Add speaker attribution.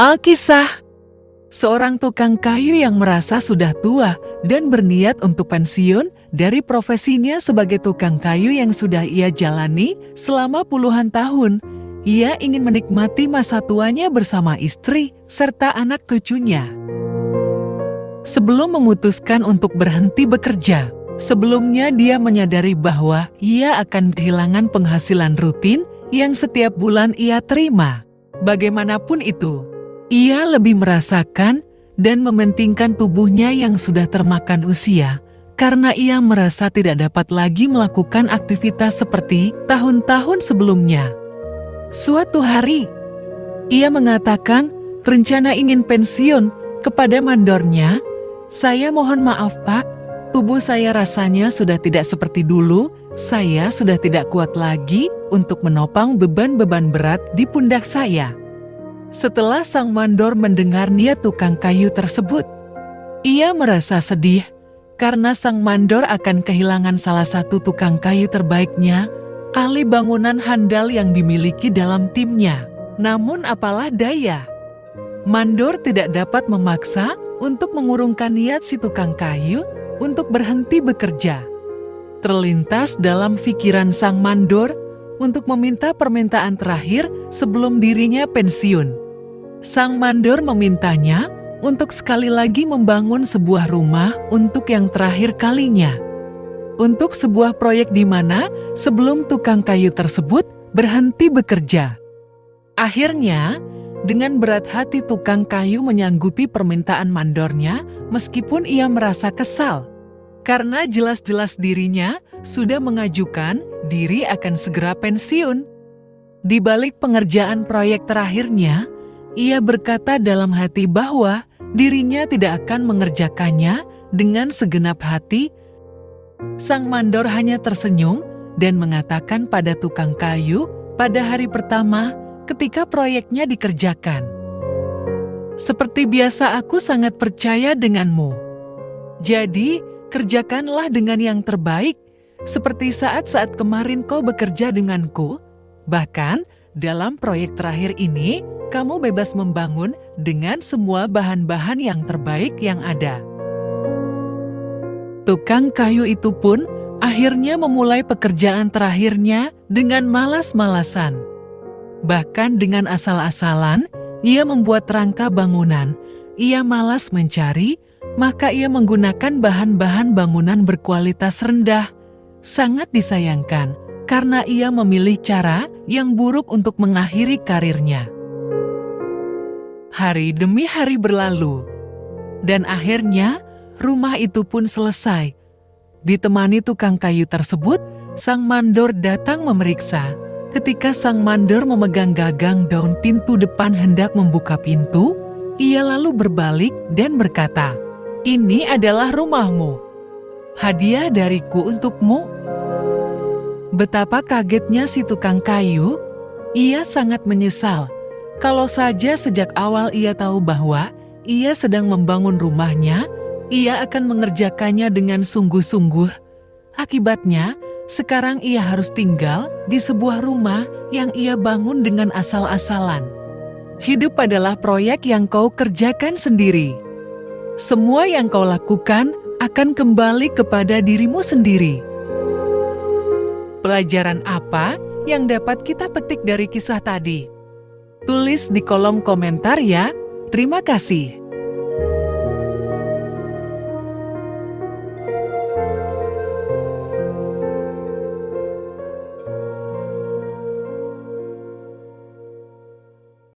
Speaker 1: Alkisah. Seorang tukang kayu yang merasa sudah tua dan berniat untuk pensiun dari profesinya sebagai tukang kayu yang sudah ia jalani selama puluhan tahun. Ia ingin menikmati masa tuanya bersama istri serta anak cucunya. Sebelum memutuskan untuk berhenti bekerja, sebelumnya dia menyadari bahwa ia akan kehilangan penghasilan rutin yang setiap bulan ia terima. Bagaimanapun itu, ia lebih merasakan dan mementingkan tubuhnya yang sudah termakan usia, karena ia merasa tidak dapat lagi melakukan aktivitas seperti tahun-tahun sebelumnya. Suatu hari, ia mengatakan rencana ingin pensiun kepada mandornya. "Saya mohon maaf Pak, tubuh saya rasanya sudah tidak seperti dulu. Saya sudah tidak kuat lagi untuk menopang beban-beban berat di pundak saya." Setelah sang mandor mendengar niat tukang kayu tersebut, ia merasa sedih karena sang mandor akan kehilangan salah satu tukang kayu terbaiknya, ahli bangunan handal yang dimiliki dalam timnya. Namun apalah daya, mandor tidak dapat memaksa untuk mengurungkan niat si tukang kayu untuk berhenti bekerja. Terlintas dalam pikiran sang mandor untuk meminta permintaan terakhir sebelum dirinya pensiun. Sang mandor memintanya untuk sekali lagi membangun sebuah rumah untuk yang terakhir kalinya. Untuk sebuah proyek di mana sebelum tukang kayu tersebut berhenti bekerja. Akhirnya, dengan berat hati tukang kayu menyanggupi permintaan mandornya meskipun ia merasa kesal. Karena jelas-jelas dirinya sudah mengajukan diri akan segera pensiun. Di balik pengerjaan proyek terakhirnya, ia berkata dalam hati bahwa dirinya tidak akan mengerjakannya dengan segenap hati. Sang mandor hanya tersenyum dan mengatakan pada tukang kayu pada hari pertama ketika proyeknya dikerjakan, "Seperti biasa aku sangat percaya denganmu. Jadi, kerjakanlah dengan yang terbaik, seperti saat-saat kemarin kau bekerja denganku. Bahkan, dalam proyek terakhir ini, kamu bebas membangun dengan semua bahan-bahan yang terbaik yang ada." Tukang kayu itu pun akhirnya memulai pekerjaan terakhirnya dengan malas-malasan. Bahkan dengan asal-asalan, ia membuat rangka bangunan. Ia malas mencari, maka ia menggunakan bahan-bahan bangunan berkualitas rendah. Sangat disayangkan, karena ia memilih cara yang buruk untuk mengakhiri karirnya. Hari demi hari berlalu, dan akhirnya rumah itu pun selesai. Ditemani tukang kayu tersebut, sang mandor datang memeriksa. Ketika sang mandor memegang gagang daun pintu depan hendak membuka pintu, ia lalu berbalik dan berkata, "Ini adalah rumahmu. Hadiah dariku untukmu." Betapa kagetnya si tukang kayu, ia sangat menyesal. Kalau saja sejak awal ia tahu bahwa ia sedang membangun rumahnya, ia akan mengerjakannya dengan sungguh-sungguh. Akibatnya, sekarang ia harus tinggal di sebuah rumah yang ia bangun dengan asal-asalan. Hidup adalah proyek yang kau kerjakan sendiri. Semua yang kau lakukan akan kembali kepada dirimu sendiri. Pelajaran apa yang dapat kita petik dari kisah tadi? Tulis di kolom komentar ya. Terima kasih.